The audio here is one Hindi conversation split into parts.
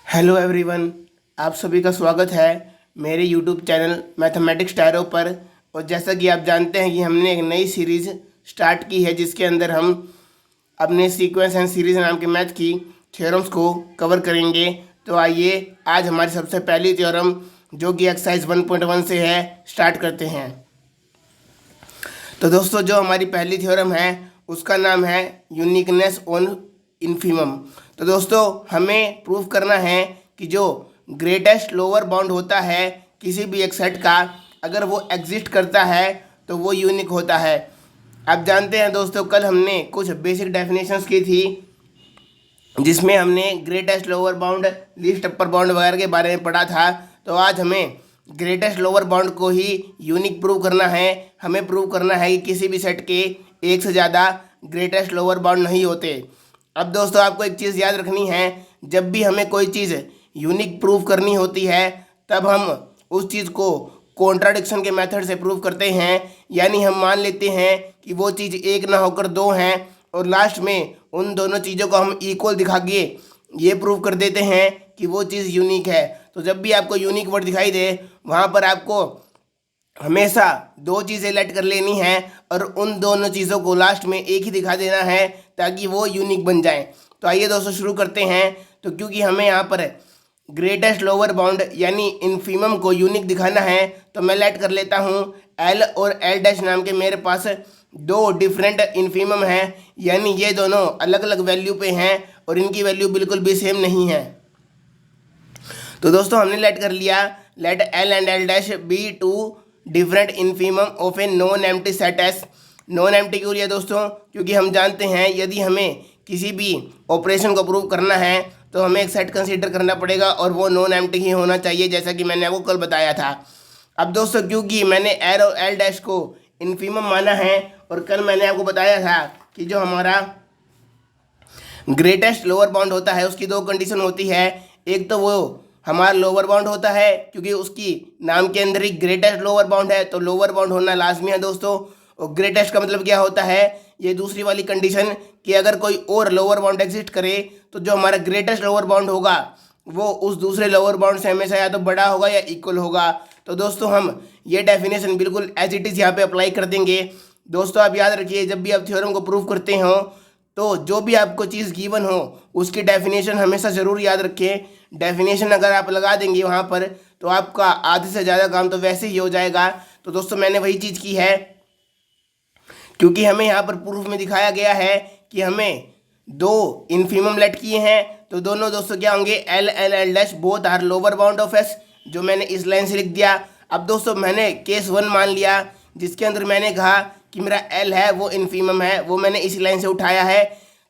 हेलो एवरीवन, आप सभी का स्वागत है मेरे यूट्यूब चैनल मैथमेटिक्स टैरो पर। और जैसा कि आप जानते हैं कि हमने एक नई सीरीज़ स्टार्ट की है जिसके अंदर हम अपने सीक्वेंस एंड सीरीज़ नाम के मैथ की थ्योरम्स को कवर करेंगे। तो आइए आज हमारी सबसे पहली थ्योरम जो कि एक्सरसाइज 1.1 से है स्टार्ट करते हैं। तो दोस्तों जो हमारी पहली थ्योरम है उसका नाम है यूनिकनेस ऑन इन्फीमम। तो दोस्तों हमें प्रूव करना है कि जो ग्रेटेस्ट लोअर बाउंड होता है किसी भी एक सेट का, अगर वो एग्जिस्ट करता है तो वो यूनिक होता है। आप जानते हैं दोस्तों कल हमने कुछ बेसिक डेफिनेशंस की थी जिसमें हमने greatest lower bound, least upper bound वगैरह के बारे में पढ़ा था। तो आज हमें ग्रेटेस्ट लोअर बाउंड को ही यूनिक प्रूव करना है। हमें प्रूव करना है कि किसी भी सेट के एक से ज़्यादा ग्रेटेस्ट लोअर बाउंड नहीं होते। अब दोस्तों आपको एक चीज़ याद रखनी है, जब भी हमें कोई चीज़ यूनिक प्रूव करनी होती है तब हम उस चीज़ को कॉन्ट्राडिक्शन के मेथड से प्रूव करते हैं। यानी हम मान लेते हैं कि वो चीज़ एक ना होकर दो हैं और लास्ट में उन दोनों चीज़ों को हम इक्वल दिखा के ये प्रूव कर देते हैं कि वो चीज़ यूनिक है। तो जब भी आपको यूनिक वर्ड दिखाई दे वहाँ पर आपको हमेशा दो चीज़ें लेट कर लेनी है और उन दोनों चीज़ों को लास्ट में एक ही दिखा देना है ताकि वो यूनिक बन जाए। तो आइए दोस्तों शुरू करते हैं। तो क्योंकि हमें यहाँ पर ग्रेटेस्ट लोअर बाउंड यानी इन्फीमम को यूनिक दिखाना है तो मैं लेट कर लेता हूँ एल और एल डैश नाम के मेरे पास दो डिफरेंट इन्फीमम हैं, यानी ये दोनों अलग अलग वैल्यू पे हैं और इनकी वैल्यू बिल्कुल भी सेम नहीं है। तो दोस्तों हमने लेट कर लिया, let L and L dash be two different infimum of a non empty set S. Non empty क्यों लिया दोस्तों? क्योंकि हम जानते हैं यदि हमें किसी भी ऑपरेशन को प्रूव करना है तो हमें एक सेट कंसीडर करना पड़ेगा और वो नॉन एम्प्टी ही होना चाहिए, जैसा कि मैंने आपको कल बताया था। अब दोस्तों क्योंकि मैंने एल और एल डैश को इन्फीमम माना है और कल मैंने आपको बताया था कि जो हमारा ग्रेटेस्ट लोअर बाउंड होता है उसकी दो कंडीशन होती है। एक तो वो हमारा लोअर बाउंड होता है क्योंकि उसकी नाम के अंदर ही ग्रेटेस्ट लोअर बाउंड है, तो लोअर बाउंड होना लाजमी है दोस्तों। और ग्रेटेस्ट का मतलब क्या होता है, ये दूसरी वाली कंडीशन कि अगर कोई और लोअर बाउंड एग्जिस्ट करे तो जो हमारा ग्रेटेस्ट लोअर बाउंड होगा वो उस दूसरे लोअर बाउंड से हमेशा या तो बड़ा होगा या इक्वल होगा। तो दोस्तों हम ये डेफिनेशन बिल्कुल एज इट इज़ यहाँ पे अप्लाई कर देंगे। दोस्तों आप याद रखिए जब भी आप थ्योरम को प्रूव करते हो तो जो भी आपको चीज़ गिवन हो उसकी डेफिनेशन हमेशा ज़रूर याद रखें। डेफिनेशन अगर आप लगा देंगे वहाँ पर तो आपका आधे से ज़्यादा काम तो वैसे ही हो जाएगा। तो दोस्तों मैंने वही चीज़ की है, क्योंकि हमें यहाँ पर प्रूफ में दिखाया गया है कि हमें दो इन्फीमम लेट किए हैं तो दोनों दोस्तों क्या होंगे, L L L dash both are lower bound of S, जो मैंने इस लाइन से लिख दिया। अब दोस्तों मैंने केस 1 मान लिया जिसके अंदर मैंने कहा कि मेरा एल है वो इन्फीमम है, वो मैंने इसी लाइन से उठाया है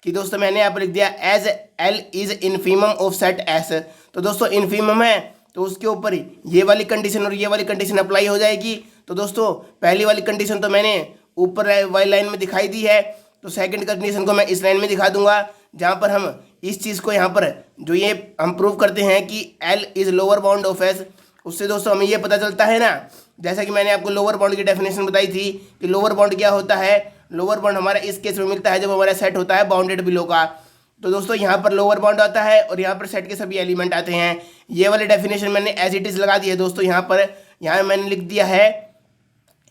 कि दोस्तों मैंने यहाँ पर लिख दिया as L is infimum of set S. तो दोस्तों इन्फीमम है तो उसके ऊपर ये वाली कंडीशन और ये वाली कंडीशन अप्लाई हो जाएगी। तो दोस्तों पहली वाली कंडीशन तो मैंने ऊपर वाली लाइन में दिखाई दी है, तो सेकंड कंडीशन को मैं इस लाइन में दिखा दूंगा जहाँ पर हम इस चीज़ को यहाँ पर जो ये हम प्रूव करते हैं कि L is lower bound of S, उससे दोस्तों हमें ये पता चलता है ना, जैसा कि मैंने आपको लोअर बाउंड की डेफिनेशन बताई थी कि लोअर बाउंड क्या होता है। लोअर बाउंड हमारा इस केस में मिलता है जब हमारा सेट होता है बाउंडेड बिलो का। तो दोस्तों यहाँ पर लोअर बाउंड आता है और यहाँ पर सेट के सभी एलिमेंट आते हैं। ये वाली डेफिनेशन मैंने एज इट इज़ लगा दी है दोस्तों। यहाँ मैंने लिख दिया है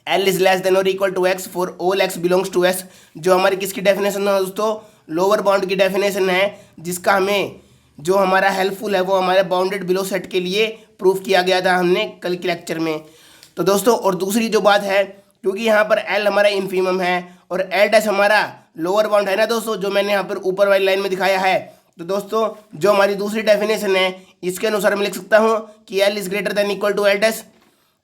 एल इज लेस देन और equal to X for all X belongs to S, जो हमारी किसकी डेफिनेशन है दोस्तों, लोअर बाउंड की डेफिनेशन है, जिसका हमें जो हमारा हेल्पफुल है वो हमारे बाउंडेड बिलो सेट के लिए प्रूफ किया गया था हमने कल के लेक्चर में। तो दोस्तों और दूसरी जो बात है, क्योंकि यहाँ पर एल हमारा इन्फीमम है और एल डैश हमारा लोअर बाउंड है ना दोस्तों, जो मैंने यहाँ पर ऊपर वाली लाइन में दिखाया है। तो दोस्तों जो हमारी दूसरी डेफिनेशन है इसके अनुसार मैं लिख सकता हूँ कि L is greater than equal to L dash,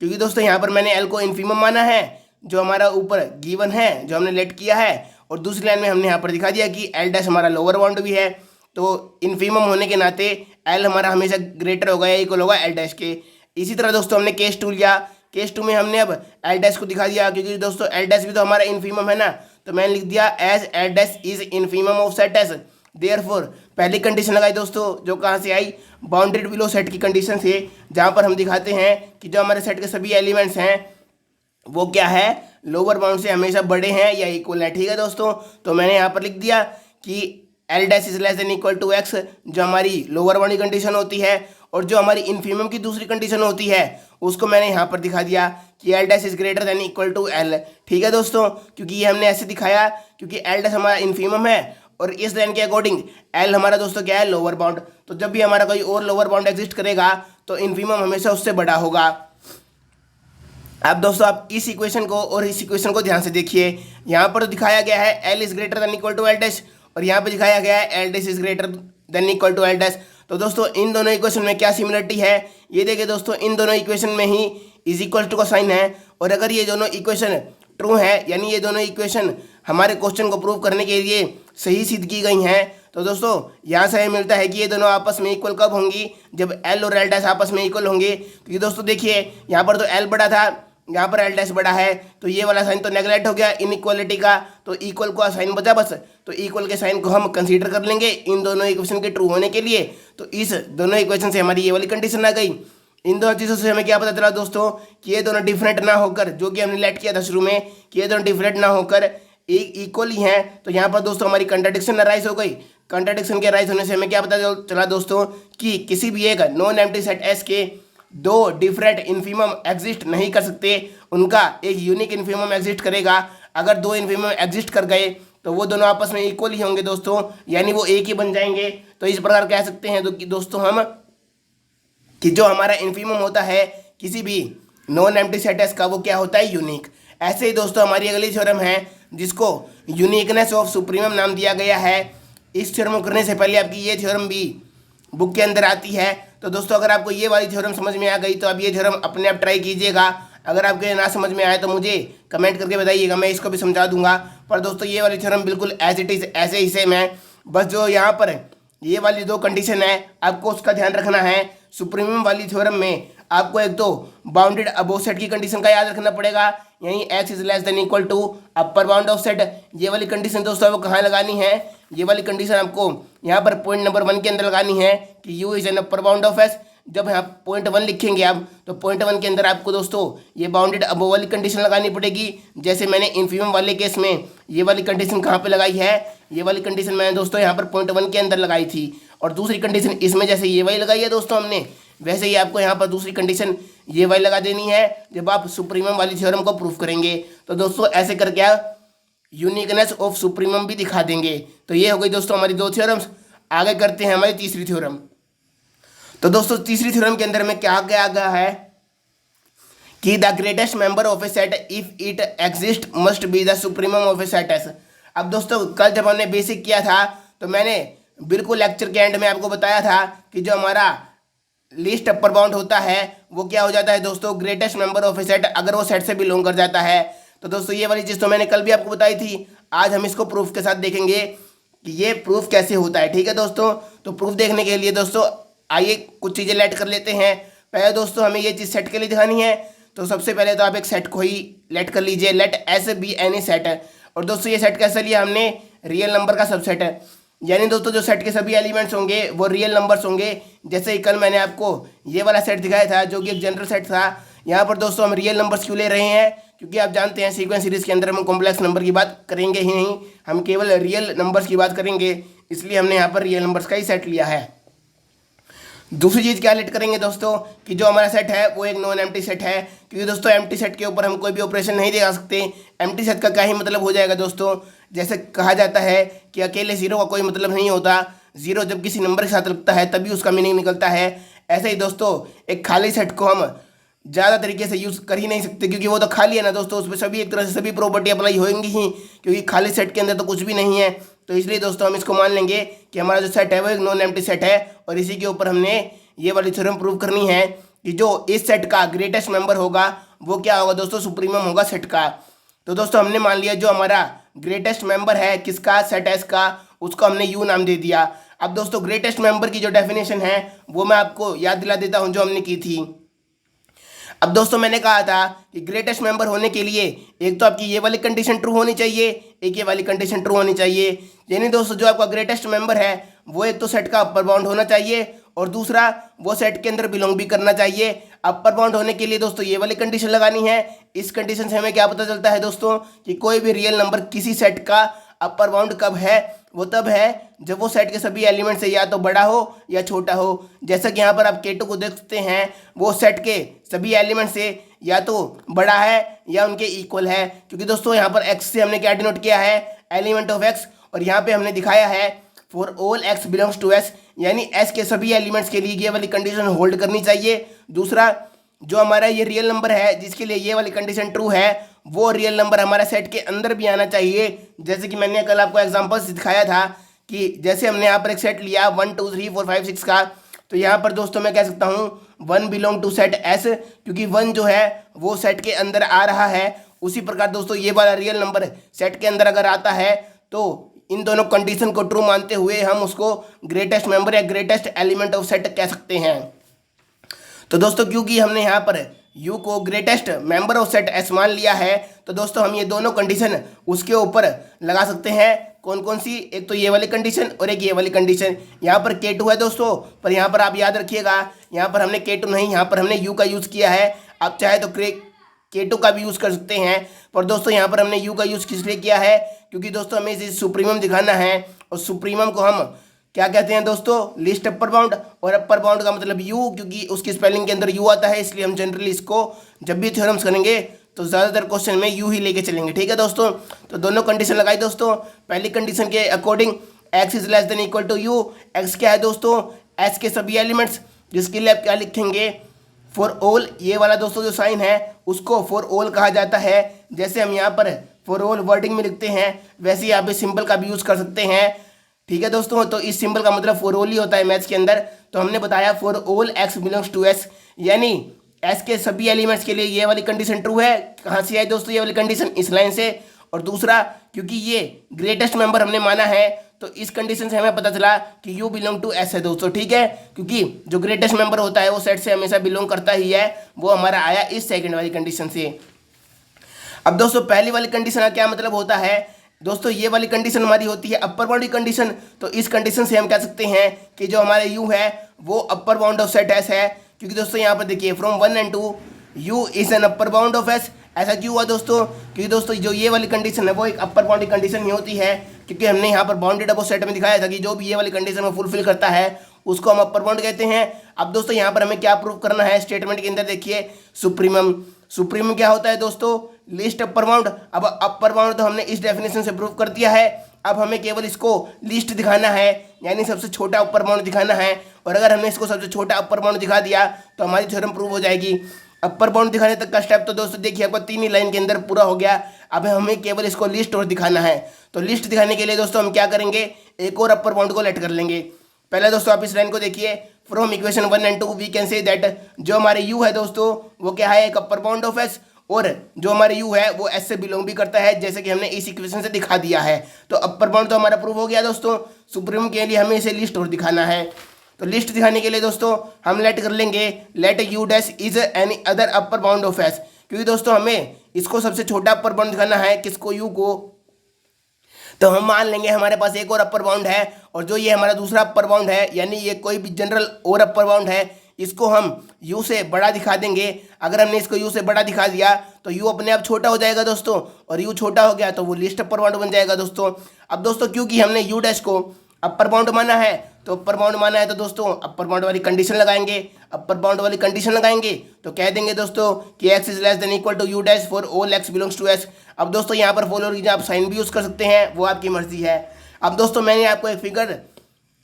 क्योंकि दोस्तों यहाँ पर मैंने एल को इन्फीमम माना है जो हमारा ऊपर गिवन है, जो हमने लेट किया है, और दूसरी लाइन में हमने यहाँ पर दिखा दिया कि एल डैश हमारा लोअर बाउंड भी है। तो इन्फीमम होने के नाते एल हमारा हमेशा ग्रेटर होगा या इक्वल होगा एल डैश के। इसी तरह दोस्तों हमने केस 2 लिया, केस 2 में हमने अब एल डैश को दिखा दिया, क्योंकि दोस्तों एल डैश भी तो हमारा इन्फीमम है ना, तो मैंने लिख दिया as L dash is infimum of set S. Therefore पहली कंडीशन लगाई दोस्तों जो कहाँ से आई, बाउंडेड बिलो सेट की कंडीशन से, जहाँ पर हम दिखाते हैं कि जो हमारे सेट के सभी एलिमेंट्स हैं वो क्या है, लोअर बाउंड से हमेशा बड़े हैं या इक्वल है। ठीक है दोस्तों, तो मैंने यहाँ पर लिख दिया कि L dash is less than equal to X, जो हमारी लोअर बाउंड की कंडीशन होती है, और जो हमारी इन्फीमम की दूसरी कंडीशन होती है उसको मैंने यहाँ पर दिखा दिया कि L dash is greater than equal to L. ठीक है दोस्तों, क्योंकि ये हमने ऐसे दिखाया क्योंकि एल डैश हमारा इन्फीमम है और इस लाइन के अकॉर्डिंग एल हमारा दोस्तों क्या है, लोअर बाउंड। तो जब भी हमारा कोई और लोअर बाउंड एग्जिस्ट करेगा तो इन्फीमम हमेशा उससे बड़ा होगा। अब दोस्तों आप इस इक्वेशन को और इस इक्वेशन को ध्यान से देखिए। यहाँ पर तो दिखाया गया है L is greater than equal to L dash, और यहाँ पे दिखाया गया है L dash is greater than equal to L dash. तो दोस्तों इन दोनों इक्वेशन में क्या सिमिलरिटी है, ये देखिए दोस्तों, इन दोनों इक्वेशन में ही इज इक्वल टू का साइन है। और अगर ये दोनों इक्वेशन ट्रू है, यानी ये दोनों इक्वेशन हमारे क्वेश्चन को प्रूव करने के लिए सही सिद्ध की गई हैं, तो दोस्तों यहाँ से हमें मिलता है कि ये दोनों आपस में इक्वल कब होंगी, जब एल और एल डैश आपस में इक्वल होंगे। क्योंकि दोस्तों देखिए यहाँ पर तो एल बड़ा था, यहाँ पर एल डैश बड़ा है, तो ये वाला साइन तो नेगलेक्ट हो गया इनइक्वालिटी का, तो इक्वल का साइन बचा बस। तो इक्वल के साइन को हम कंसीडर कर लेंगे इन दोनों इक्वेशन के ट्रू होने के लिए। तो इस दोनों इक्वेशन से हमारी ये वाली कंडीशन आ गई। इन दोनों चीज़ों से हमें क्या पता चला दोस्तों कि ये दोनों डिफरेंट ना होकर, जो कि हमने लेट किया था शुरू में कि ये दोनों डिफरेंट ना होकर एक इक्वल ही हैं। तो यहाँ पर दोस्तों हमारी कंट्राडिक्शन अराइज हो गई। कंट्राडिक्शन के अराइज होने से हमें क्या पता चला दोस्तों कि किसी भी एक नॉन एम्प्टी सेट एस के दो डिफरेंट इन्फीमम एग्जिस्ट नहीं कर सकते, उनका एक यूनिक इन्फीमम एग्जिस्ट करेगा। अगर दो इन्फीमम एग्जिस्ट कर गए तो वो दोनों आपस में इक्वल ही होंगे दोस्तों, यानी वो एक ही बन जाएंगे। तो इस प्रकार कह सकते हैं दोस्तों हम कि जो हमारा इन्फीमम होता है किसी भी नॉन एम्प्टी सेट एस का, वो क्या होता है, यूनिक। ऐसे ही दोस्तों हमारी अगली थ्योरम है जिसको यूनिकनेस ऑफ सुप्रीमम नाम दिया गया है। इस थ्योरम को करने से पहले आपकी ये थ्योरम भी बुक के अंदर आती है। तो दोस्तों अगर आपको ये वाली थ्योरम समझ में आ गई तो अब ये थ्योरम अपने आप ट्राई कीजिएगा। अगर आपको ये ना समझ में आए तो मुझे कमेंट करके बताइएगा, मैं इसको भी समझा दूंगा। पर दोस्तों ये वाली थ्योरम बिल्कुल एज इट इज़ ऐसे ही सेम है, बस जो यहाँ पर ये वाली दो कंडीशन है आपको उसका ध्यान रखना है। सुप्रीमम वाली थ्योरम में आपको एक तो बाउंडेड अबोव सेट की कंडीशन का याद रखना पड़ेगा, यानी X is less than equal to upper bound of set. ये वाली कंडीशन दोस्तों आपको कहाँ लगानी है, ये वाली कंडीशन आपको यहाँ पर पॉइंट नंबर 1 के अंदर लगानी है कि you is an upper bound of S. जब यहाँ पॉइंट 1 लिखेंगे आप तो पॉइंट 1 के अंदर आपको दोस्तों ये बाउंडेड अबोव वाली कंडीशन लगानी पड़ेगी। जैसे मैंने इन्फीमम वाले केस में ये वाली कंडीशन कहाँ पे लगाई है, ये वाली कंडीशन मैंने दोस्तों यहाँ पर पॉइंट 1 के अंदर लगाई थी। और दूसरी कंडीशन इसमें जैसे ये वाली लगाई है दोस्तों हमने, वैसे ही आपको यहाँ पर दूसरी कंडीशन ये वाली लगा देनी है जब आप सुप्रीमम वाली थ्योरम को प्रूफ करेंगे। तो दोस्तों ऐसे करके आप यूनिकनेस ऑफ सुप्रीमम भी दिखा देंगे। तो ये हो गई दोस्तों हमारी दो थ्योरम्स। आगे करते हैं हमारी तीसरी थ्योरम। तो दोस्तों तीसरी थ्योरम के अंदर में क्या क्या गया है कि the greatest member of A set if it exist must be the supremum of A set S. अब दोस्तों कल जब हमने बेसिक किया था तो मैंने बिल्कुल लेक्चर के एंड में आपको बताया था कि जो हमारा लीस्ट अपर बाउंड होता है वो क्या हो जाता है दोस्तों, greatest member of A set, अगर वो सेट से बिलोंग कर जाता है। तो दोस्तों ये वाली चीज़ तो मैंने कल भी आपको बताई थी। आज हम इसको प्रूफ के साथ देखेंगे कि ये प्रूफ कैसे होता है। ठीक है दोस्तों, तो प्रूफ देखने के लिए दोस्तों आइए कुछ चीज़ें लेट कर लेते हैं। पहले दोस्तों हमें ये चीज़ सेट के लिए दिखानी है, तो सबसे पहले तो आप एक सेट को ही लेट कर लीजिए, let S be any set. और दोस्तों ये सेट कैसे लिया हमने, रियल नंबर का सबसेट है, यानी दोस्तों जो सेट के सभी एलिमेंट्स होंगे वो रियल नंबर्स होंगे। जैसे ही कल मैंने आपको ये वाला सेट दिखाया था जो कि एक जनरल सेट था, यहाँ पर दोस्तों हम रियल नंबर्स क्यों ले रहे हैं, क्योंकि आप जानते हैं सीक्वेंस सीरीज के अंदर हम कॉम्प्लेक्स नंबर की बात करेंगे ही नहीं, हम केवल रियल नंबर्स की बात करेंगे, इसलिए हमने यहाँ पर रियल नंबर्स का ही सेट लिया है। दूसरी चीज़ क्या लेट करेंगे दोस्तों कि जो हमारा सेट है वो एक नॉन एम्प्टी सेट है, क्योंकि दोस्तों एम्प्टी सेट के ऊपर हम कोई भी ऑपरेशन नहीं दिखा सकते। एम्प्टी सेट का क्या ही मतलब हो जाएगा दोस्तों, जैसे कहा जाता है कि अकेले जीरो का कोई मतलब नहीं होता, जीरो जब किसी नंबर के साथ लगता है तभी उसका मीनिंग निकलता है। ऐसे ही दोस्तों एक खाली सेट को हम ज़्यादा तरीके से यूज़ कर ही नहीं सकते, क्योंकि वो तो खाली है ना दोस्तों, उसमें सभी एक तरह से सभी प्रॉपर्टी अप्लाई होंगी ही, क्योंकि खाली सेट के अंदर तो कुछ भी नहीं है। तो इसलिए दोस्तों हम इसको मान लेंगे कि हमारा जो सेट है वो एक नॉन एम्प्टी सेट है, और इसी के ऊपर हमने ये वाली थ्योरम प्रूव करनी है कि जो इस सेट का ग्रेटेस्ट मेंबर होगा वो क्या होगा दोस्तों, सुप्रीमम होगा सेट का। तो दोस्तों हमने मान लिया जो हमारा ग्रेटेस्ट मेंबर है किसका, सेट एस का, उसको हमने यू नाम दे दिया। अब दोस्तों ग्रेटेस्ट मेंबर की जो डेफिनेशन है वो मैं आपको याद दिला देता हूँ जो हमने की थी। अब दोस्तों मैंने कहा था कि ग्रेटेस्ट मेंबर होने के लिए एक तो आपकी ये वाली कंडीशन ट्रू होनी चाहिए, एक ये वाली कंडीशन ट्रू होनी चाहिए, यानी दोस्तों जो आपका ग्रेटेस्ट मेंबर है वो एक तो सेट का अपर बाउंड होना चाहिए और दूसरा वो सेट के अंदर बिलोंग भी करना चाहिए। अपर बाउंड होने के लिए दोस्तों ये वाली कंडीशन लगानी है। इस कंडीशन से हमें क्या पता चलता है दोस्तों कि कोई भी रियल नंबर किसी सेट का अपर बाउंड कब है, वो तब है जब वो सेट के सभी एलिमेंट से या तो बड़ा हो या छोटा हो। जैसा कि यहाँ पर आप K2 को देख सकते हैं, वो सेट के सभी एलिमेंट से या तो बड़ा है या उनके इक्वल है, क्योंकि दोस्तों यहाँ पर x से हमने क्या डिनोट किया है, एलिमेंट ऑफ x, और यहाँ पे हमने दिखाया है for all x belongs to s, यानी s के सभी एलिमेंट्स के लिए ये वाली कंडीशन होल्ड करनी चाहिए। दूसरा, जो हमारा ये रियल नंबर है जिसके लिए ये वाली कंडीशन ट्रू है, वो रियल नंबर हमारे सेट के अंदर भी आना चाहिए। जैसे कि मैंने कल आपको एग्जांपल्स दिखाया था कि जैसे हमने यहाँ पर एक सेट लिया 1 2 3 4 5 6 का, तो यहाँ पर दोस्तों मैं कह सकता हूँ 1 बिलोंग टू सेट S, क्योंकि 1 जो है वो सेट के अंदर आ रहा है। उसी प्रकार दोस्तों ये वाला रियल नंबर सेट के अंदर अगर आता है तो इन दोनों कंडीशन को ट्रू मानते हुए हम उसको ग्रेटेस्ट मेंबर या ग्रेटेस्ट एलिमेंट ऑफ सेट कह सकते हैं। तो दोस्तों क्योंकि हमने यहाँ पर U को greatest member of set S मान लिया है, तो दोस्तों हम ये दोनों कंडीशन उसके ऊपर लगा सकते हैं। कौन कौन सी, एक तो ये वाली कंडीशन और एक ये वाली कंडीशन। यहाँ पर K2 है दोस्तों, पर यहाँ पर आप याद रखिएगा यहाँ पर हमने K2 नहीं, यहाँ पर हमने U का यूज़ किया है। आप चाहे तो K2 का भी यूज़ कर सकते हैं, पर दोस्तों यहाँ पर हमने U का यूज़ किस लिए किया है, क्योंकि दोस्तों हमें इसे सुप्रीमम दिखाना है, और सुप्रीमम को हम क्या कहते हैं दोस्तों, लीस्ट अपर बाउंड। और अपर बाउंड का मतलब U, क्योंकि उसकी स्पेलिंग के अंदर U आता है, इसलिए हम जनरली इसको जब भी थ्योरम्स करेंगे तो ज़्यादातर क्वेश्चन में U ही लेके चलेंगे। ठीक है दोस्तों, तो दोनों कंडीशन लगाई दोस्तों। पहली कंडीशन के according x is less than equal to U। x क्या है दोस्तों, S के सभी एलिमेंट्स, जिसके लिए आप क्या लिखेंगे, फॉर ऑल। ये वाला दोस्तों जो साइन है उसको फॉर ऑल कहा जाता है। जैसे हम यहाँ पर फॉर ऑल वर्डिंग में लिखते हैं, वैसे ही आप इस सिंबल का भी यूज़ कर सकते हैं। ठीक है दोस्तों, तो इस सिंबल का मतलब फॉर ऑल ही होता है मैथ्स के अंदर। तो हमने बताया for all x belongs to S, यानी S के सभी एलिमेंट्स के लिए ये वाली कंडीशन ट्रू है। कहाँ से आई दोस्तों ये वाली कंडीशन, इस लाइन से। और दूसरा, क्योंकि ये ग्रेटेस्ट मेंबर हमने माना है, तो इस कंडीशन से हमें पता चला कि U बिलोंग टू S है दोस्तों। ठीक है, क्योंकि जो ग्रेटेस्ट मेंबर होता है वो सेट से हमेशा बिलोंग करता ही है, वो हमारा आया इस सेकेंड वाली कंडीशन से। अब दोस्तों पहली वाली कंडीशन का क्या मतलब होता है दोस्तों, ये वाली कंडीशन हमारी होती है अपर बाउंड की कंडीशन। तो इस कंडीशन से हम कह सकते हैं कि जो हमारे U है वो अपर बाउंड ऑफ सेट S है, क्योंकि दोस्तों यहाँ पर देखिए from 1 and 2 U is an upper bound of S। ऐसा क्यों हुआ दोस्तों, क्योंकि दोस्तों जो ये वाली कंडीशन है वो एक अपर बाउंड की कंडीशन ही होती है, क्योंकि हमने यहाँ पर बाउंडेड अबव सेट में दिखाया था कि जो भी ये वाली कंडीशन में फुलफिल करता है उसको हम अपर बाउंड कहते हैं। अब दोस्तों यहाँ पर हमें क्या प्रूव करना है, स्टेटमेंट के अंदर देखिए सुप्रीमम। सुप्रीमम क्या होता है दोस्तों, लीस्ट अपर बाउंड। अब अपर बाउंड तो हमने इस डेफिनेशन से प्रूव कर दिया है, अब हमें केवल इसको लीस्ट दिखाना है, यानी सबसे छोटा अपर बाउंड दिखाना है। और अगर हमने इसको सबसे छोटा अपर बाउंड दिखा दिया तो हमारी थ्योरम प्रूव हो जाएगी। अपर बाउंड दिखाने तक का स्टेप तो दोस्तों देखिए आपको 3 ही लाइन के अंदर पूरा हो गया। अब हमें केवल इसको लिस्ट और दिखाना है। तो लिस्ट दिखाने के लिए दोस्तों हम क्या करेंगे, एक और अपर बाउंड को लेट कर लेंगे। पहले दोस्तों आप इस लाइन को देखिए, from equation 1 and 2 we can say that जो हमारे U है दोस्तों वो क्या है, एक अपर बाउंड ऑफ S, और जो हमारे U है वो S से बिलोंग भी करता है, जैसे कि हमने इस इक्वेशन से दिखा दिया है। तो अपर बाउंड तो हमारा प्रूव हो गया दोस्तों। सुप्रीम के लिए हमें इसे लिस्ट और दिखाना है। तो लिस्ट दिखाने के लिए दोस्तों हम लेट कर लेंगे let U dash is any other upper bound of S, क्योंकि दोस्तों हमें इसको सबसे छोटा अपर बाउंड दिखाना है, किसको, U को। तो हम मान लेंगे हमारे पास एक और अपर बाउंड है, और जो ये हमारा दूसरा अपर बाउंड है, यानी ये कोई भी जनरल और अपर बाउंड है, इसको हम U से बड़ा दिखा देंगे। अगर हमने इसको U से बड़ा दिखा दिया तो U अपने आप छोटा हो जाएगा दोस्तों, और U छोटा हो गया तो वो लिस्ट अपर बाउंड बन जाएगा दोस्तों। अब दोस्तों क्योंकि हमने U डैश को अपर बाउंड माना है, तो अपर बाउंड माना है तो दोस्तों अपर बाउंड वाली कंडीशन लगाएंगे। अपर बाउंड वाली कंडीशन लगाएंगे तो कह देंगे दोस्तों कि x is less than equal to U dash for all x belongs to S। अब दोस्तों यहाँ पर फॉलो कीजिए, आप साइन भी यूज़ कर सकते हैं, वो आपकी मर्जी है। अब दोस्तों मैंने आपको एक फिगर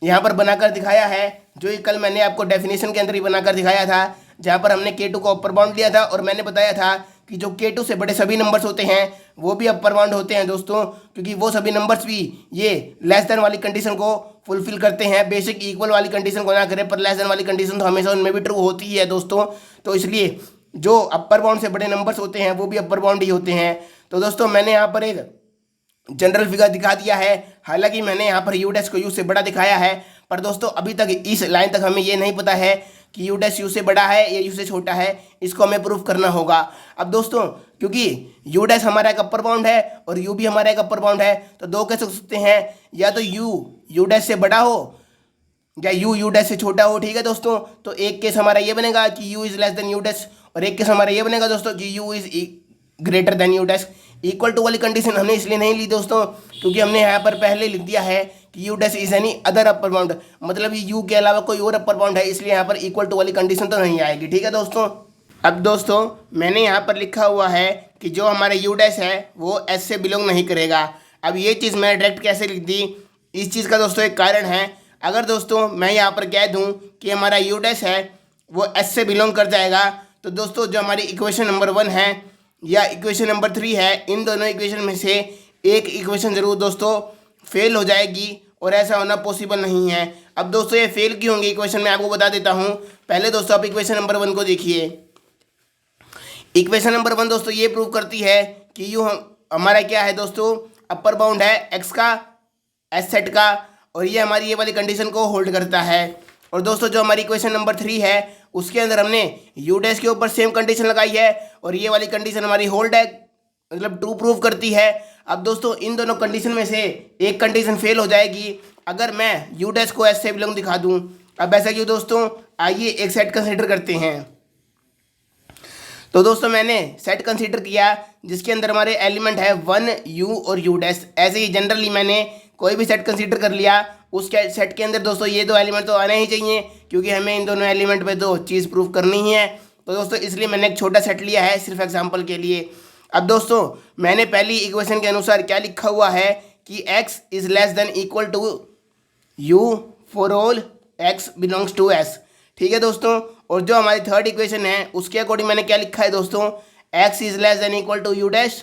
यहाँ पर बनाकर दिखाया है, जो कल मैंने आपको डेफिनेशन के अंदर ही बनाकर दिखाया था, जहाँ पर हमने K2 को अपर बाउंड लिया था, और मैंने बताया था कि जो K2 से बड़े सभी नंबर्स होते हैं वो भी अपर बाउंड होते हैं दोस्तों, क्योंकि वो सभी नंबर्स भी ये लेस देन वाली कंडीशन को फुलफिल करते हैं। बेसिक इक्वल वाली कंडीशन को ना करें, पर लेस देन वाली कंडीशन तो हमेशा उनमें भी ट्रू होती ही है दोस्तों। तो इसलिए जो अपर बाउंड से बड़े नंबर्स होते हैं वो भी अपर बाउंड ही होते हैं। तो दोस्तों मैंने यहाँ पर एक जनरल फिगर दिखा दिया है, हालांकि मैंने यहाँ पर U डैश को U से बड़ा दिखाया है, पर दोस्तों अभी तक इस लाइन तक हमें ये नहीं पता है कि U डैश U से बड़ा है या U से छोटा है, इसको हमें प्रूफ करना होगा। अब दोस्तों क्योंकि U डैश हमारा एक अपर बाउंड है और U भी हमारा एक अपर बाउंड है, तो दो कैसे हो सकते हैं, या तो U डैश से बड़ा हो या U डैश से छोटा हो। ठीक है दोस्तों, तो एक केस हमारा ये बनेगा कि U is less than U dash, और एक केस हमारा ये बनेगा दोस्तों कि U is greater than U dash. Equal to वाली कंडीशन हमने इसलिए नहीं ली दोस्तों क्योंकि हमने यहाँ पर पहले लिख दिया है कि you dash is any other upper bound, मतलब ये यू के अलावा कोई और अपर बाउंड है, इसलिए यहाँ पर इक्वल टू वाली कंडीशन तो नहीं आएगी। ठीक है दोस्तों। अब दोस्तों मैंने यहाँ पर लिखा हुआ है कि जो हमारा यू डैश है वो एस से बिलोंग नहीं करेगा। अब ये चीज़ मैं डायरेक्ट कैसे लिख दी, इस चीज़ का दोस्तों एक कारण है। अगर दोस्तों मैं यहाँ पर कह दूँ कि हमारा यू डैश है वो एस से बिलोंग कर जाएगा, तो दोस्तों जो हमारी इक्वेशन नंबर 1 है या इक्वेशन नंबर 3 है, इन दोनों इक्वेशन में से एक इक्वेशन ज़रूर दोस्तों फेल हो जाएगी और ऐसा होना पॉसिबल नहीं है। अब दोस्तों ये फेल क्यों होंगी इक्वेशन मैं आपको बता देता हूँ। पहले दोस्तों आप इक्वेशन नंबर 1 को देखिए। इक्वेशन नंबर 1 दोस्तों ये प्रूव करती है कि यू हमारा क्या है दोस्तों, अपर बाउंड है एक्स का एस सेट का, और ये हमारी ये वाली कंडीशन को होल्ड करता है। और दोस्तों जो हमारी इक्वेशन नंबर 3 है उसके अंदर हमने यू डैश के ऊपर सेम कंडीशन लगाई है और ये वाली कंडीशन हमारी होल्ड है, मतलब ट्रू प्रूव करती है। अब दोस्तों इन दोनों कंडीशन में से एक कंडीशन फेल हो जाएगी अगर मैं यू डैश को एस से बिलोंग दिखा दूं। अब ऐसा क्यों दोस्तों, आइए एक सेट कंसीडर करते हैं। तो दोस्तों मैंने सेट कंसीडर किया जिसके अंदर हमारे एलिमेंट है 1 यू और यू डैश। ऐसे ही जनरली मैंने कोई भी सेट कंसीडर कर लिया, उस सेट के अंदर दोस्तों ये दो एलिमेंट तो आने ही चाहिए क्योंकि हमें इन दोनों एलिमेंट पे दो चीज़ प्रूव करनी ही है। तो दोस्तों इसलिए मैंने एक छोटा सेट लिया है सिर्फ एग्जांपल के लिए। अब दोस्तों मैंने पहली इक्वेशन के अनुसार क्या लिखा हुआ है कि x is less than equal to u for all x belongs to s। ठीक है दोस्तों। और जो हमारी थर्ड इक्वेशन है उसके अकॉर्डिंग मैंने क्या लिखा है दोस्तों, x is less than equal to u dash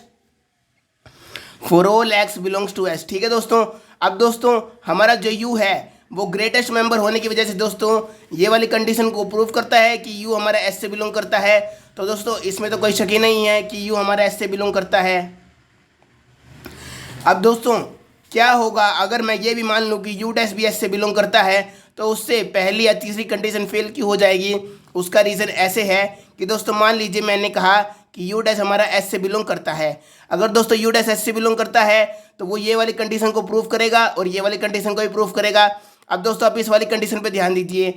for all x belongs to s। ठीक है दोस्तों। अब दोस्तों हमारा जो u है वो ग्रेटेस्ट मेंबर होने की वजह से दोस्तों ये वाली कंडीशन को प्रूव करता है कि u हमारा s से बिलोंग करता है। तो दोस्तों इसमें तो कोई शक ही नहीं है कि u हमारा s से बिलोंग करता है। अब दोस्तों क्या होगा अगर मैं ये भी मान लूँ कि u डैश भी s से बिलोंग करता है, तो उससे पहली या तीसरी कंडीशन फेल क्यों हो जाएगी। उसका रीज़न ऐसे है कि दोस्तों मान लीजिए मैंने कहा कि यू डैश हमारा एस से बिलोंग करता है। अगर दोस्तों यू डैश एस से बिलोंग करता है तो वो ये वाली कंडीशन को प्रूव करेगा और ये वाली कंडीशन को भी प्रूव करेगा। अब दोस्तों आप इस वाली कंडीशन पे ध्यान दीजिए,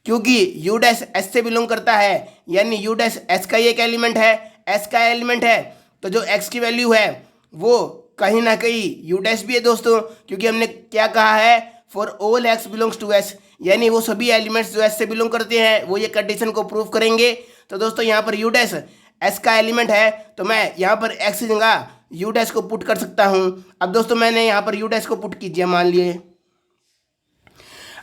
क्योंकि यू डैश एस से बिलोंग करता है यानी यू डैश एस का ही एक एलिमेंट है, एस का एलिमेंट है, तो जो एक्स की वैल्यू है वो कहीं ना कहीं यू डैश भी है दोस्तों, क्योंकि हमने क्या कहा है for all X belongs to S, यानी वो सभी एलिमेंट्स जो एस से बिलोंग करते हैं वो ये कंडीशन को प्रूव करेंगे। तो दोस्तों यहाँ पर यू डैश एस का एलिमेंट है तो मैं यहाँ पर एक्स की जगह यू डैश को पुट कर सकता हूँ। अब दोस्तों मैंने यहाँ पर यू डैश को पुट कीजिए मान लिए।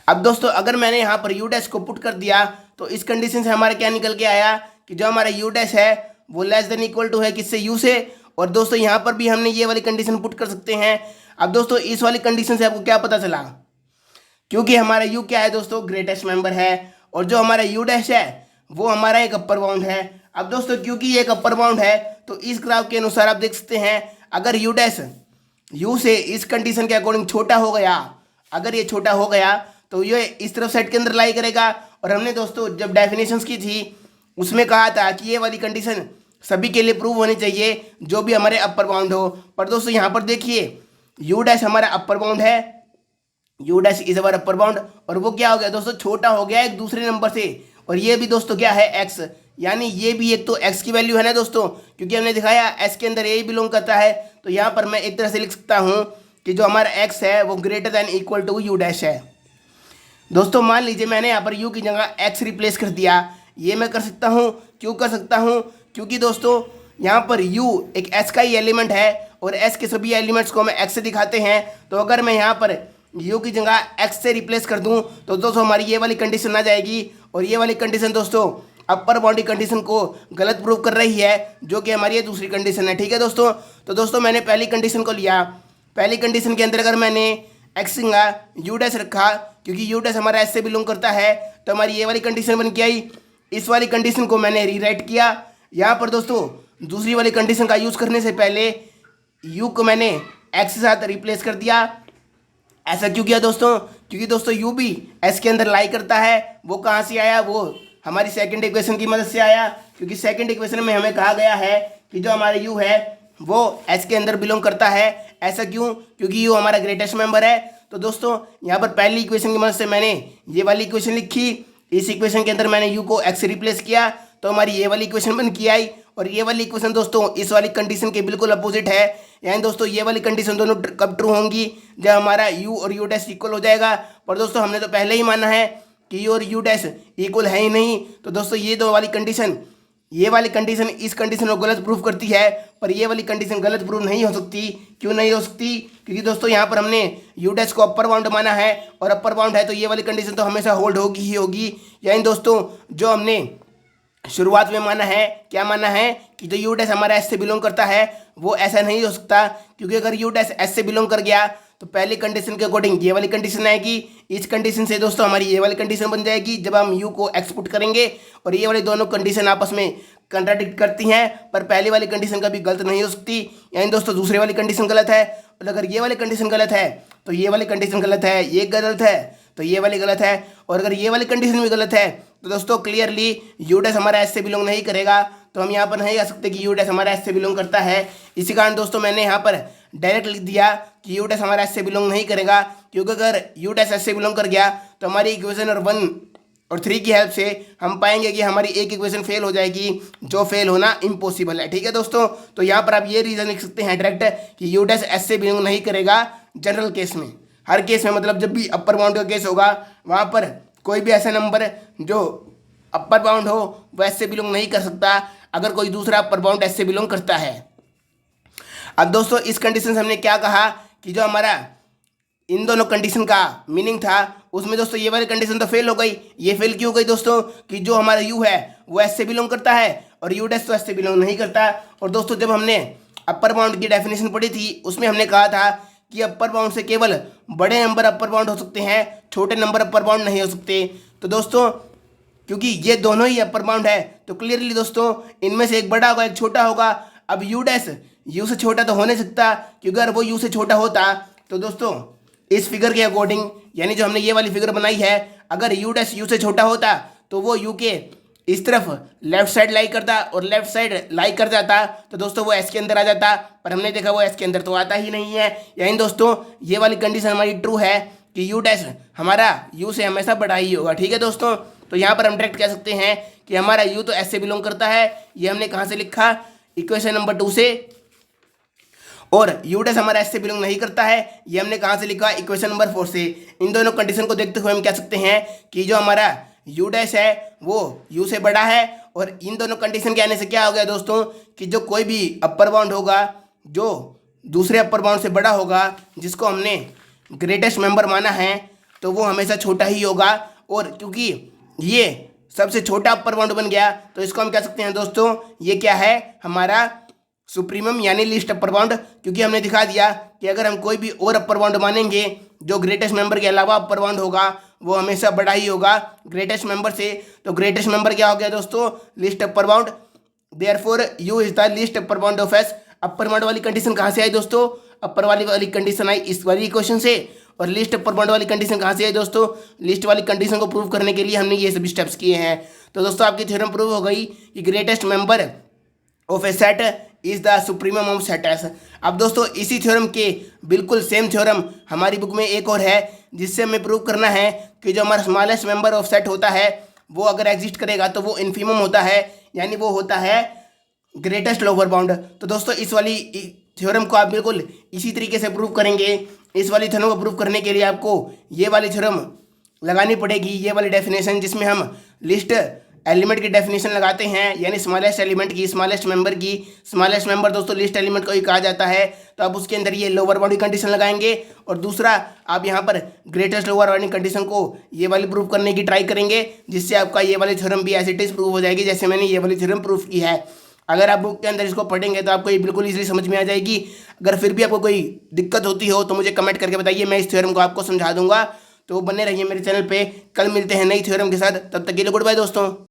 अब दोस्तों अगर मैंने यहाँ पर यू डैश को पुट कर दिया तो इस कंडीशन से हमारा क्या निकल के आया कि जो हमारा यू डैश है वो लेस देन इक्वल टू है किससे, यू से। और दोस्तों यहाँ पर भी हमने ये वाली कंडीशन पुट कर सकते हैं। अब दोस्तों इस वाली कंडीशन से आपको क्या पता चला, क्योंकि हमारा यू क्या है दोस्तों ग्रेटेस्ट मेंबर है और जो हमारा यू डैश है वो हमारा एक अपर बाउंड है। अब दोस्तों क्योंकि ये एक अपर बाउंड है तो इस ग्राफ के अनुसार आप देख सकते हैं अगर यू डैश यू से इस कंडीशन के अकॉर्डिंग छोटा हो गया, अगर ये छोटा हो गया तो ये इस तरफ सेट के अंदर लाई करेगा। और हमने दोस्तों जब डेफिनेशंस की थी उसमें कहा था कि ये वाली कंडीशन सभी के लिए प्रूव होनी चाहिए जो भी हमारे अपर बाउंड हो। पर दोस्तों यहाँ पर देखिए यू डैश हमारा अपर बाउंड है, you dash is our upper bound, और वो क्या हो गया दोस्तों छोटा हो गया एक दूसरे नंबर से। और ये भी दोस्तों क्या है एक्स, यानी ये भी एक तो एक्स की वैल्यू है ना दोस्तों, क्योंकि हमने दिखाया एस के अंदर ए बिलोंग करता है। तो यहाँ पर मैं एक तरह से लिख सकता हूँ कि जो हमारा एक्स है वो greater than equal to U dash है। दोस्तों मान लीजिए मैंने यहाँ पर u की जगह x रिप्लेस कर दिया, ये मैं कर सकता हूँ। क्यों कर सकता हूँ, क्योंकि दोस्तों यहाँ पर u एक s का ही एलिमेंट है और s के सभी एलिमेंट्स को हमें x से दिखाते हैं। तो अगर मैं यहाँ पर u की जगह x से रिप्लेस कर दूँ तो दोस्तों हमारी ये वाली कंडीशन आ जाएगी। और ये वाली कंडीशन दोस्तों अपर बाउंड्री कंडीशन को गलत प्रूव कर रही है, जो कि हमारी ये दूसरी कंडीशन है। ठीक है दोस्तों। तो दोस्तों मैंने पहली कंडीशन को लिया, पहली कंडीशन के अंदर अगर मैंने एक्स यू डैश रखा, क्योंकि यू डैश हमारा एस से बिलोंग करता है, तो हमारी ये वाली कंडीशन बन के आई। इस वाली कंडीशन को मैंने रीराइट किया। यहाँ पर दोस्तों दूसरी वाली कंडीशन का यूज़ करने से पहले यू को मैंने एक्स के साथ रिप्लेस कर दिया। ऐसा क्यों किया दोस्तों, क्योंकि दोस्तों यू भी एस के अंदर लाई करता है। वो कहाँ से आया, वो हमारी सेकंड इक्वेशन की मदद से आया, क्योंकि सेकंड इक्वेशन में हमें कहा गया है कि जो हमारा यू है वो एस के अंदर बिलोंग करता है। ऐसा क्यों, क्योंकि यू हमारा ग्रेटेस्ट मेंबर है। तो दोस्तों यहाँ पर पहली इक्वेशन की मदद से मैंने ये वाली इक्वेशन लिखी, इस इक्वेशन के अंदर मैंने यू को एक्स से रिप्लेस किया तो हमारी ये वाली इक्वेशन बन के आई। और ये वाली इक्वेशन दोस्तों इस वाली कंडीशन के बिल्कुल अपोजिट है। यानी दोस्तों ये वाली कंडीशन दोनों कब ट्रू होंगी, जब हमारा u और u डैश इक्वल हो जाएगा। पर दोस्तों हमने तो पहले ही माना है कि u और u डैश इक्वल है ही नहीं। तो दोस्तों ये वाली कंडीशन इस कंडीशन को गलत प्रूफ करती है, पर ये वाली कंडीशन गलत प्रूफ नहीं हो सकती। क्यों नहीं हो सकती? क्योंकि दोस्तों यहाँ पर हमने u डैश को अपर बाउंड माना है, और अपर बाउंड है तो ये वाली कंडीशन तो हमेशा होल्ड होगी ही होगी। यानी दोस्तों जो हमने शुरुआत में माना है, क्या माना है कि जो u डैश हमारा एस से बिलोंग करता है वो ऐसा नहीं हो सकता, क्योंकि अगर u डैश एस से बिलोंग कर गया तो पहली कंडीशन के अकॉर्डिंग ये वाली कंडीशन आएगी। इस कंडीशन से दोस्तों हमारी ये वाली कंडीशन बन जाएगी जब हम u को एक्सपुट करेंगे, और ये वाली दोनों कंडीशन आपस में कंट्राडिक्ट करती हैं, पर पहली वाली कंडीशन कभी गलत नहीं हो सकती। यानी दोस्तों दूसरी वाली कंडीशन गलत है, और अगर ये वाली कंडीशन गलत है तो ये वाली कंडीशन गलत है, ये गलत है तो ये वाली गलत है, और अगर ये वाली कंडीशन भी गलत है तो दोस्तों क्लियरली u डैश हमारा एस से बिलोंग नहीं करेगा। तो हम यहाँ पर नहीं कह सकते कि u डैश हमारा एस से बिलोंग करता है। इसी कारण दोस्तों मैंने यहाँ पर डायरेक्ट लिख दिया कि u डैश हमारा एस से बिलोंग नहीं करेगा, क्योंकि अगर u डैश एस से बिलोंग कर गया तो हमारी इक्वेशन और 1 और 3 की हेल्प से हम पाएंगे कि हमारी एक इक्वेशन फेल हो जाएगी, जो फेल होना इम्पॉसिबल है। ठीक है दोस्तों, तो यहाँ पर आप ये रीज़न लिख सकते हैं डायरेक्ट कि u डैश एस से बिलोंग नहीं करेगा जनरल केस में। हर केस में मतलब जब भी अपर बाउंड का केस होगा वहाँ पर कोई भी ऐसा नंबर जो अपर बाउंड हो वो एस से बिलोंग नहीं कर सकता अगर कोई दूसरा अपर बाउंड एस से बिलोंग करता है। अब दोस्तों इस कंडीशन से हमने क्या कहा कि जो हमारा इन दोनों कंडीशन का मीनिंग था उसमें दोस्तों ये वाली कंडीशन तो फेल हो गई। ये फेल क्यों हो गई दोस्तों? कि जो हमारा u है वो एस से बिलोंग करता है और u डैश तो एस से बिलोंग नहीं करता। और दोस्तों जब हमने अपर बाउंड की डेफिनेशन पढ़ी थी उसमें हमने कहा था कि अपर बाउंड से केवल बड़े नंबर अपर बाउंड हो सकते हैं, छोटे नंबर अपर बाउंड नहीं हो सकते। तो दोस्तों क्योंकि ये दोनों ही अपर बाउंड है तो क्लियरली दोस्तों इनमें से एक बड़ा होगा एक छोटा होगा। अब u डैश u से छोटा तो हो नहीं सकता, क्योंकि अगर वो u से छोटा होता तो दोस्तों इस फिगर के अकॉर्डिंग, यानी जो हमने ये वाली फिगर बनाई है, अगर u डैश u से छोटा होता तो वो u के इस तरफ लेफ्ट साइड लाई करता और लेफ्ट साइड लाई कर जाता तो दोस्तों वो एस के अंदर आ जाता, पर हमने देखा वो एस के अंदर तो आता ही नहीं है। यानी दोस्तों ये वाली कंडीशन हमारी ट्रू है कि u डैश हमारा u से हमेशा बड़ा ही होगा। ठीक है दोस्तों, तो यहाँ पर हम डायरेक्ट कह सकते हैं कि हमारा u तो एस से बिलोंग करता है। ये हमने कहाँ से लिखा? इक्वेशन नंबर 2 से। और u डैश हमारा एस से बिलोंग नहीं करता है, ये हमने कहाँ से लिखा? इक्वेशन नंबर 4 से। इन दोनों कंडीशन को देखते हुए हम कह सकते हैं कि जो हमारा u डैश है वो u से बड़ा है। और इन दोनों कंडीशन के आने से क्या हो गया दोस्तों कि जो कोई भी अपर बाउंड होगा जो दूसरे अपर बाउंड से बड़ा होगा, जिसको हमने ग्रेटेस्ट मेंबर माना है, तो वो हमेशा छोटा ही होगा। और क्योंकि ये सबसे छोटा अपर बाउंड बन गया तो इसको हम कह सकते हैं दोस्तों ये क्या है? हमारा सुप्रीमम यानी लीस्ट अपर बाउंड। क्योंकि हमने दिखा दिया कि अगर हम कोई भी और अपर बाउंड मानेंगे जो ग्रेटेस्ट मेंबर के अलावा अपर बाउंड होगा वो हमेशा बड़ा ही होगा ग्रेटेस्ट मेंबर से। तो ग्रेटेस्ट मेंबर क्या हो गया दोस्तों? Least upper bound. Therefore u is the least upper bound of s। Upper bound वाली कंडीशन कहाँ से आई दोस्तों? अपर वाली कंडीशन आई इस वाली इक्वेशन से। और लिस्ट अपर बाउंड वाली कंडीशन कहाँ से आई दोस्तों? लिस्ट वाली कंडीशन को प्रूव करने के लिए हमने ये सभी स्टेप्स किए हैं। तो दोस्तों आपकी थ्योरम प्रूव हो गई कि greatest member of A set is the supremum of set S. अब दोस्तों इसी थ्योरम के बिल्कुल सेम थ्योरम हमारी बुक में एक और है, जिससे हमें प्रूव करना है कि जो हमारा स्मॉलेस्ट मेंबर ऑफ सेट होता है वो अगर एग्जिस्ट करेगा तो वो इन्फीमम होता है, यानी वो होता है ग्रेटेस्ट लोअर बाउंड। तो दोस्तों इस वाली थ्योरम को आप बिल्कुल इसी तरीके से प्रूव करेंगे। इस वाली थ्योरम को प्रूव करने के लिए आपको ये वाली थ्योरम लगानी पड़ेगी, ये वाली डेफिनेशन, जिसमें हम लिस्ट एलिमेंट की डेफिनेशन लगाते हैं, यानी स्मॉलेस्ट एलिमेंट की, स्मॉलेस्ट मेंबर की। स्मॉलेस्ट मेंबर दोस्तों लिस्ट एलिमेंट को ही कहा जाता है। तो आप उसके अंदर ये लोअर बाउंड कंडीशन लगाएंगे, और दूसरा आप यहाँ पर ग्रेटेस्ट लोअर बाउंड कंडीशन को ये वाली प्रूव करने की ट्राई करेंगे, जिससे आपका ये वाली थ्योरम भी एज इट इज प्रूव हो जाएगी, जैसे मैंने ये वाली थ्योरम प्रूव की है। अगर आप बुक के अंदर इसको पढ़ेंगे तो आपको ये बिल्कुल ईजिली समझ में आ जाएगी। अगर फिर भी आपको कोई दिक्कत होती हो तो मुझे कमेंट करके बताइए, मैं इस थ्योरम को आपको समझा दूंगा। तो बने रहिए मेरे चैनल पे। कल मिलते हैं नई थ्योरम के साथ, तब तक के लिए गुड बाय दोस्तों।